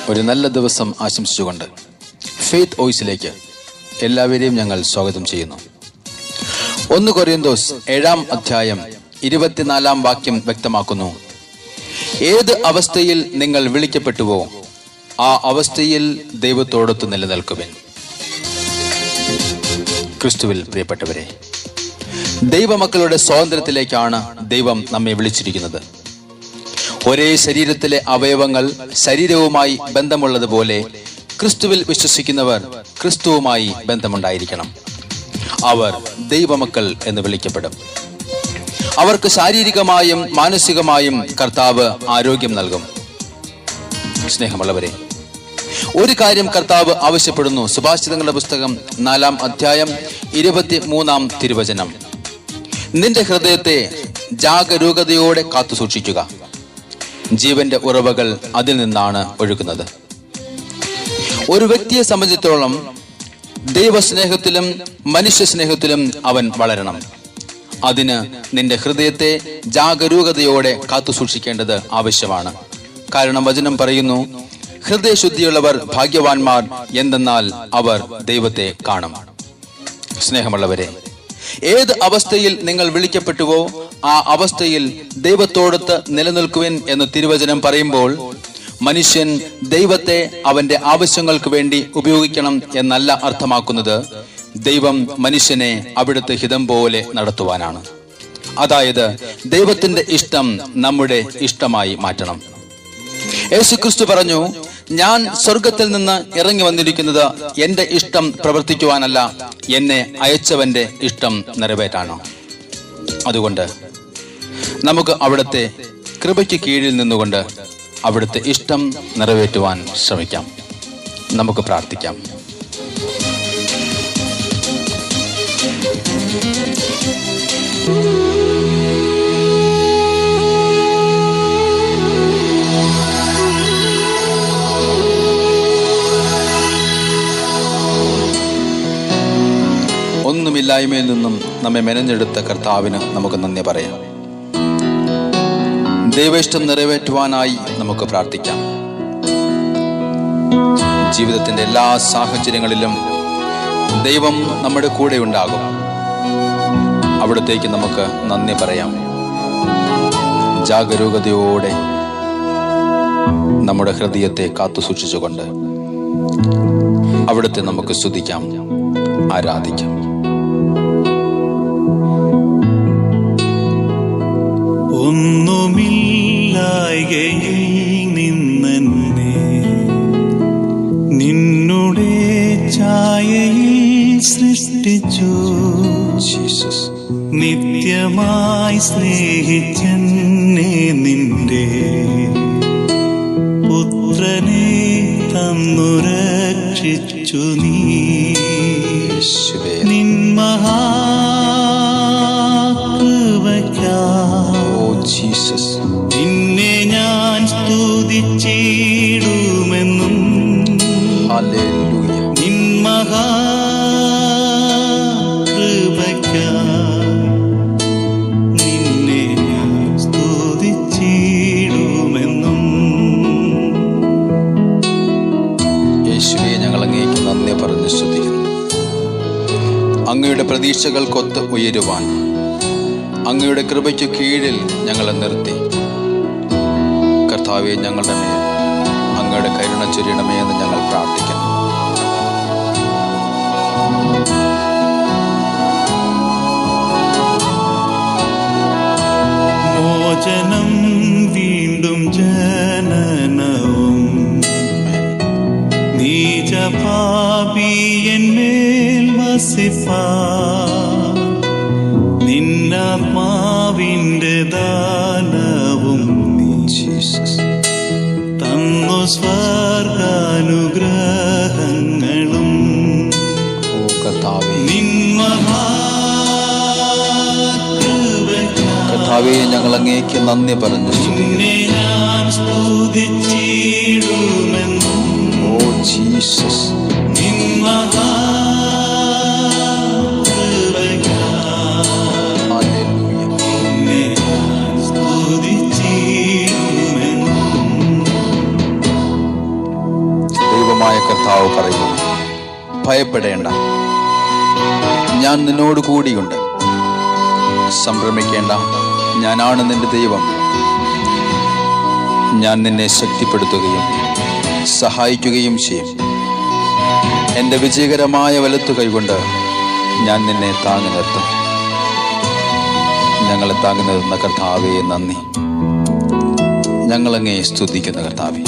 ഒരു നല്ല ദിവസം ആശംസിച്ചുകൊണ്ട് ഫെയ്ത്ത് വോയിസിലേക്ക് എല്ലാവരെയും ഞങ്ങൾ സ്വാഗതം ചെയ്യുന്നു. 1 കൊരിന്തോസ് 7-ാം അധ്യായം 24-ാം വാക്യം വ്യക്തമാക്കുന്നു, ഏത് അവസ്ഥയിൽ നിങ്ങൾ വിളിക്കപ്പെട്ടുവോ ആ അവസ്ഥയിൽ ദൈവത്തോടൊത്ത് നിലനിൽക്കുവിൻ. ക്രിസ്തുവിൽ പ്രിയപ്പെട്ടവരെ, ദൈവമക്കളുടെ സ്വാതന്ത്ര്യത്തിലേക്കാണ് ദൈവം നമ്മെ വിളിച്ചിരിക്കുന്നത്. ഒരേ ശരീരത്തിലെ അവയവങ്ങൾ ശരീരവുമായി ബന്ധമുള്ളതുപോലെ ക്രിസ്തുവിൽ വിശ്വസിക്കുന്നവർ ക്രിസ്തുവുമായി ബന്ധമുണ്ടായിരിക്കണം. അവർ ദൈവമക്കൾ എന്ന് വിളിക്കപ്പെടും. അവർക്ക് ശാരീരികമായും മാനസികമായും കർത്താവ് ആരോഗ്യം നൽകും. സ്നേഹമുള്ളവരെ, ഒരു കാര്യം കർത്താവ് ആവശ്യപ്പെടുന്നു. സുഭാഷിതങ്ങളുടെ പുസ്തകം 4-ാം അധ്യായം 23-ാം തിരുവചനം, നിന്റെ ഹൃദയത്തെ ജാഗരൂകതയോടെ കാത്തു സൂക്ഷിക്കുക, ജീവന്റെ ഉറവകൾ അതിൽ നിന്നാണ് ഒഴുകുന്നത്. ഒരു വ്യക്തിയെ സംബന്ധിച്ചിടത്തോളം ദൈവസ്നേഹത്തിലും മനുഷ്യ സ്നേഹത്തിലും അവൻ വളരണം. അതിന് നിന്റെ ഹൃദയത്തെ ജാഗരൂകതയോടെ കാത്തു സൂക്ഷിക്കേണ്ടത് ആവശ്യമാണ്. കാരണം വചനം പറയുന്നു, ഹൃദയശുദ്ധിയുള്ളവർ ഭാഗ്യവാന്മാർ, എന്തെന്നാൽ അവർ ദൈവത്തെ കാണും. സ്നേഹമുള്ളവരെ, ഏത് അവസ്ഥയിൽ നിങ്ങൾ വിളിക്കപ്പെട്ടുവോ ആ അവസ്ഥയിൽ ദൈവത്തോടൊത്ത് നിലനിൽക്കുവിൻ എന്ന് തിരുവചനം പറയുമ്പോൾ മനുഷ്യൻ ദൈവത്തെ അവന്റെ ആവശ്യങ്ങൾക്ക് വേണ്ടി ഉപയോഗിക്കണം എന്നല്ല അർത്ഥമാക്കുന്നത്. ദൈവം മനുഷ്യനെ അവിടുത്തെ ഹിതം പോലെ നടത്തുവാനാണ്. അതായത് ദൈവത്തിന്റെ ഇഷ്ടം നമ്മുടെ ഇഷ്ടമായി മാറ്റണം. യേശുക്രിസ്തു പറഞ്ഞു, ഞാൻ സ്വർഗത്തിൽ നിന്ന് ഇറങ്ങി വന്നിരിക്കുന്നത് എന്റെ ഇഷ്ടം പ്രവർത്തിക്കുവാനല്ല, എന്നെ അയച്ചവന്റെ ഇഷ്ടം നിറവേറ്റാനോ. അതുകൊണ്ട് നമുക്ക് അവിടുത്തെ കൃപയ്ക്ക് കീഴിൽ നിന്നുകൊണ്ട് അവിടുത്തെ ഇഷ്ടം നിറവേറ്റുവാൻ ശ്രമിക്കാം. നമുക്ക് പ്രാർത്ഥിക്കാം. ഒന്നുമില്ലായ്മയിൽ നിന്നും നമ്മെ മെനഞ്ഞെടുത്ത കർത്താവിന് നമുക്ക് നന്ദി പറയാം. ദൈവേഷ്ടം നിറവേറ്റുവാനായി നമുക്ക് പ്രാർത്ഥിക്കാം. ജീവിതത്തിന്റെ എല്ലാ സാഹചര്യങ്ങളിലും ദൈവം നമ്മുടെ കൂടെ ഉണ്ടാകും. അവിടത്തേക്ക് നമുക്ക് നന്ദി പറയാം. ജാഗരൂകതയോടെ നമ്മുടെ ഹൃദയത്തെ കാത്തു സൂക്ഷിച്ചുകൊണ്ട് അവിടുത്തെ നമുക്ക് സ്തുതിക്കാം, ആരാധിക്കാം. ഒന്നുമില്ലായ്കയിൽ നിന്നെ നിന്നുടെ ഛായയിൽ സൃഷ്ടിച്ചു, നിത്യമായി സ്നേഹിച്ചെന്നെ നിന്റെ പുത്രനെ തന്നു രക്ഷിച്ചു. നീ നിന്നെ ഞാൻ സ്തുതിച്ചിടുമെന്നും നിൻ മഹാകൃപയ്ക്കായി നിന്നെ ഞാൻ സ്തുതിച്ചിടുമെന്നും. യേശുവേ, ഞങ്ങൾ അങ്ങേക്ക് നന്ദി പറഞ്ഞ് സ്തുതിക്കുന്നു. അങ്ങയുടെ പ്രതീക്ഷകൾക്കൊത്ത് ഉയരുവാൻ അങ്ങയുടെ കൃപയ്ക്ക് കീഴിൽ ഞങ്ങളെ നിർത്തി. കർത്താവേ, ഞങ്ങളുടെ മേൽ അങ്ങയുടെ കരുണ ചൊരിയണമേ എന്ന് ഞങ്ങൾ പ്രാർത്ഥിക്കുന്നു. മോചനം വീണ്ടും ജനനവും നീചപാപിയന്മേൽ വസിപ്പാ നിന്നാത്മാവിന്റെ ദാനവും തന്നു സ്വർഗാനുഗ്രഹങ്ങളും. കർത്താവേ, ഞങ്ങൾ അങ്ങേക്ക് നന്ദി പറഞ്ഞു ഞാൻ സ്തുതിച്ചിടുമെന്നും. ഓ ജീസസ്, കർത്താവ് പറയുന്നു, ഭയപ്പെടേണ്ട, ഞാൻ നിന്നോട് കൂടിയുണ്ട്. സംഭ്രമിക്കേണ്ട, ഞാനാണ് നിന്റെ ദൈവം. ഞാൻ നിന്നെ ശക്തിപ്പെടുത്തുകയും സഹായിക്കുകയും ചെയ്യും. എൻ്റെ വിജയകരമായ വലത്തു കൈകൊണ്ട് ഞാൻ നിന്നെ താങ്ങി നിർത്തും. ഞങ്ങളെ താങ്ങി നിർത്തുന്ന കർത്താവേ നന്ദി. ഞങ്ങളങ്ങേ സ്തുതിക്കുന്ന കർത്താവേ,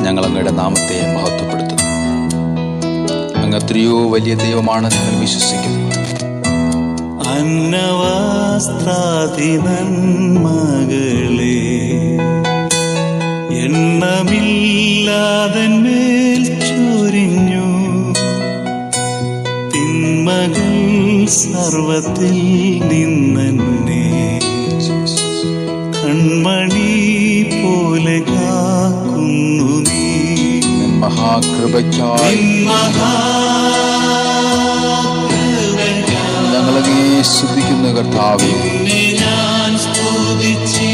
ഞങ്ങളങ്ങയുടെ നാമത്തെ മഹത്വപ്പെടുത്തുന്നു. അങ്ങ് എത്രയോ വലിയ ദൈവമാണ് ഞങ്ങൾ വിശ്വസിക്കുന്നു. അന്നവസ്ത്രാദി നന്മകളെ എണ്ണമില്ലാതെന്മേൽ ചൊരിഞ്ഞു. തിന്മകൾ സർവത്തിൽ നിന്നെ കൺമണി പോലെ കാക്കുന്നു നീ. മഹാകൃപയ്ക്കായി ഞങ്ങളങ്ങേ സ്തുതിക്കുന്ന കർത്താവേ, ഞാൻ സ്തുതിച്ചിടുമെന്നും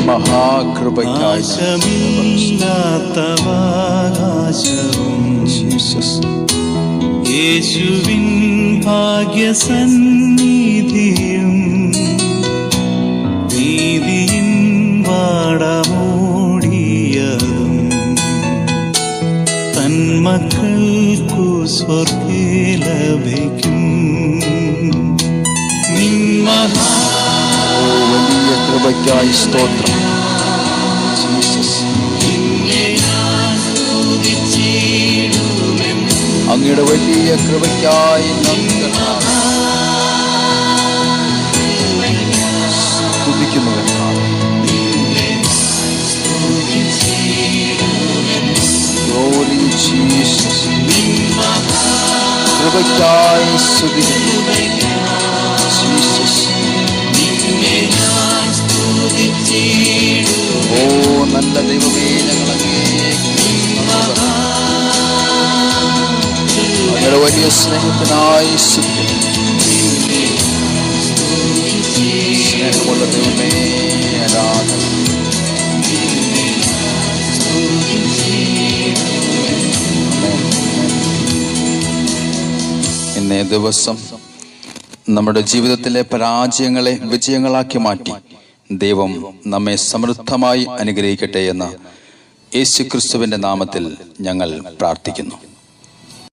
മഹാകൃപയ്ക്കായി യേശുവിൻ ഭാഗ്യസന്നിധിയും നീതിയിൻ വാടമൂടിയതും തന്മക്കൾക്കു സ്വർഗ്ഗേ ലഭിക്കും. വലിയ കൃപയ്ക്കായി സ്തോത്രം. അങ്ങയുടെ വലിയ കൃപയ്ക്കായി സ്തുതിക്കുന്നു കർത്താവേ. Glory Jesus. കൃപയ്ക്കായി സ്തുതിക്കുന്നു ജീസസ്. ഓ നല്ല ദൈവമേ, ഞങ്ങളുടെ വലിയ സ്നേഹത്തിനായി സ്നേഹമുള്ള ദൈവമേ ആരാധന. ഇന്നേ ദിവസം നമ്മുടെ ജീവിതത്തിലെ പരാജയങ്ങളെ വിജയങ്ങളാക്കി മാറ്റി ദൈവം നമ്മെ സമൃദ്ധമായി അനുഗ്രഹിക്കട്ടെ എന്ന് യേശുക്രിസ്തുവിന്റെ നാമത്തിൽ ഞങ്ങൾ പ്രാർത്ഥിക്കുന്നു.